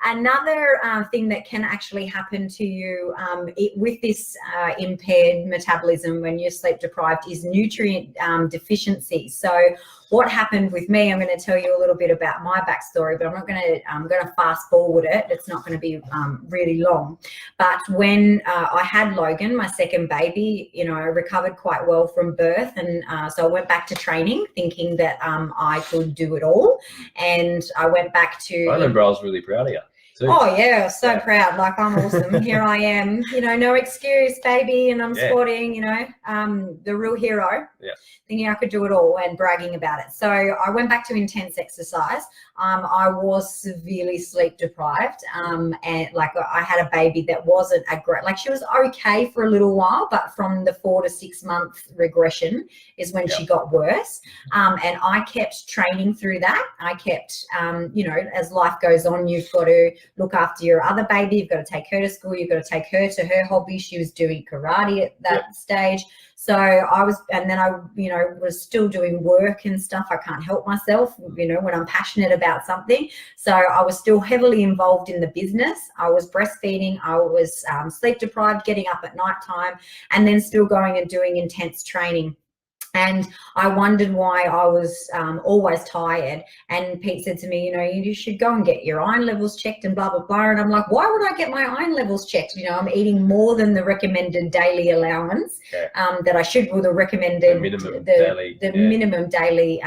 Another thing that can actually happen to you with this impaired metabolism when you're sleep deprived is nutrient deficiency. So what happened with me, I'm going to tell you a little bit about my backstory, but I'm going to fast forward it. It's not going to be really long. But when I had Logan, my second baby, you know, I recovered quite well from birth, and so I went back to training thinking that I could do it all, and I went back to. I remember I was really proud of you. Oh yeah, so proud. Like, I'm awesome. Here I am, you know, no excuse, baby, and I'm squatting, you know, the real hero. Yeah. Thinking I could do it all and bragging about it. So I went back to intense exercise. I was severely sleep deprived, and like I had a baby that wasn't a great, like she was okay for a little while, but from the 4 to 6 month regression is when she got worse. And I kept training through that. I kept, you know, as life goes on, you've got to look after your other baby. You've got to take her to school. You've got to take her to her hobby. She was doing karate at that stage. So I was, and then I, you know, was still doing work and stuff. I can't help myself, you know, when I'm passionate about something. So I was still heavily involved in the business. I was breastfeeding. I was sleep deprived, getting up at night time, and then still going and doing intense training. And I wondered why I was always tired. And Pete said to me, you know, you should go and get your iron levels checked and blah, blah, blah. And I'm like, why would I get my iron levels checked? You know, I'm eating more than the recommended daily allowance that I should, or the recommended, the minimum daily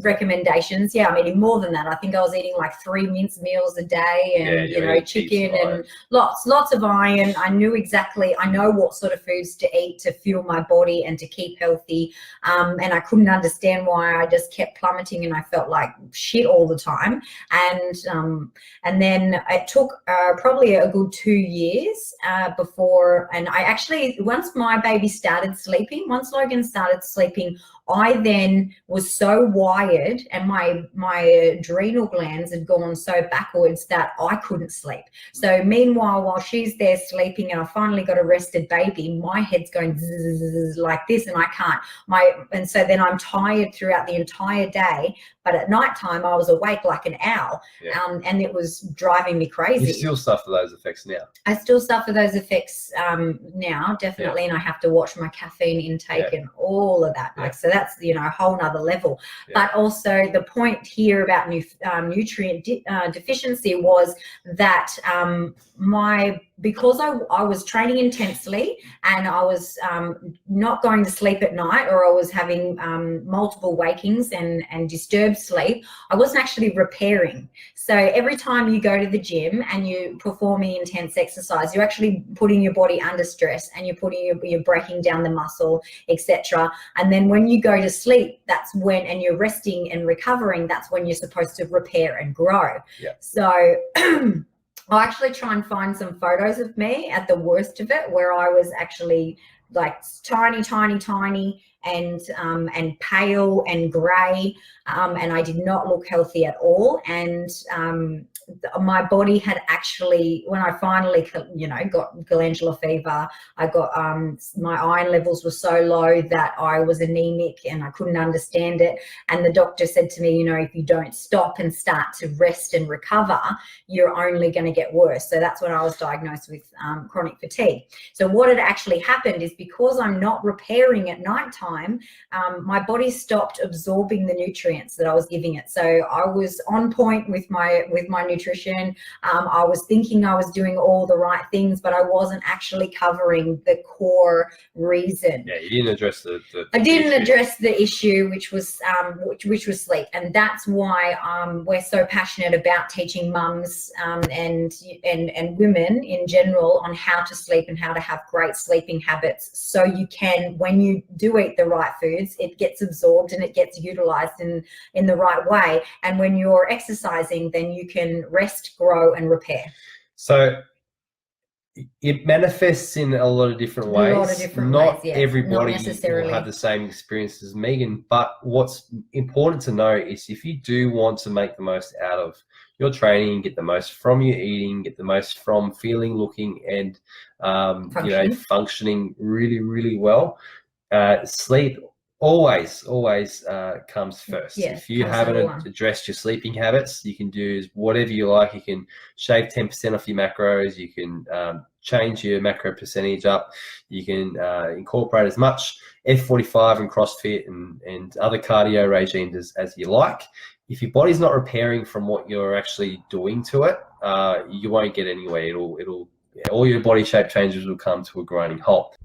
recommendations. Yeah, I'm eating more than that. I think I was eating like 3 mince meals a day, and, you know, chicken and lots of iron. I know what sort of foods to eat to fuel my body and to keep healthy, and I couldn't understand why I just kept plummeting and I felt like shit all the time. And then it took probably a good 2 years before, and I actually, once my baby started sleeping, once Logan started sleeping, I then was so wired, and my adrenal glands had gone so backwards that I couldn't sleep. So meanwhile, while she's there sleeping and I finally got a rested baby, my head's going zzz like this, and I can't. And so then I'm tired throughout the entire day, but at nighttime I was awake like an owl, and it was driving me crazy. You still suffer those effects now? I still suffer those effects now, definitely, and I have to watch my caffeine intake and all of that. Like, so that's, you know, a whole nother level. But also the point here about nutrient deficiency was that because I was training intensely and I was not going to sleep at night, or I was having multiple wakings and disturbed sleep, I wasn't actually repairing. So every time you go to the gym and you're performing intense exercise, you're actually putting your body under stress, and you're breaking down the muscle, etc. And then when you go to sleep, that's when, and you're resting and recovering, that's when you're supposed to repair and grow. So I'll actually try and find some photos of me at the worst of it, where I was actually like tiny, and pale and grey, and I did not look healthy at all. And my body had actually, when I finally, you know, got glandular fever, I got my iron levels were so low that I was anemic and I couldn't understand it. And the doctor said to me, you know, if you don't stop and start to rest and recover, you're only going to get worse. So that's when I was diagnosed with chronic fatigue. So what had actually happened is, because I'm not repairing at nighttime, my body stopped absorbing the nutrients that I was giving it. So I was on point with my nutrition. I was thinking I was doing all the right things, but I wasn't actually covering the core reason. Yeah, you didn't address I didn't address the issue, which was sleep, and that's why we're so passionate about teaching mums and women in general on how to sleep and how to have great sleeping habits, so you can, when you do eat the right foods, it gets absorbed and it gets utilized in the right way. And when you're exercising, then you can rest, grow, and repair. So it manifests in a lot of different ways. Not everybody will have the same experience as Megan, but what's important to know is, if you do want to make the most out of your training, get the most from your eating, get the most from feeling, looking, and functioning really, really well, sleep always comes first. Yeah, if you haven't addressed your sleeping habits, you can do whatever you like. You can shave 10% off your macros. You can change your macro percentage up. You can incorporate as much F45 and CrossFit and other cardio regimes as you like. If your body's not repairing from what you're actually doing to it, you won't get anywhere. All your body shape changes will come to a grinding halt.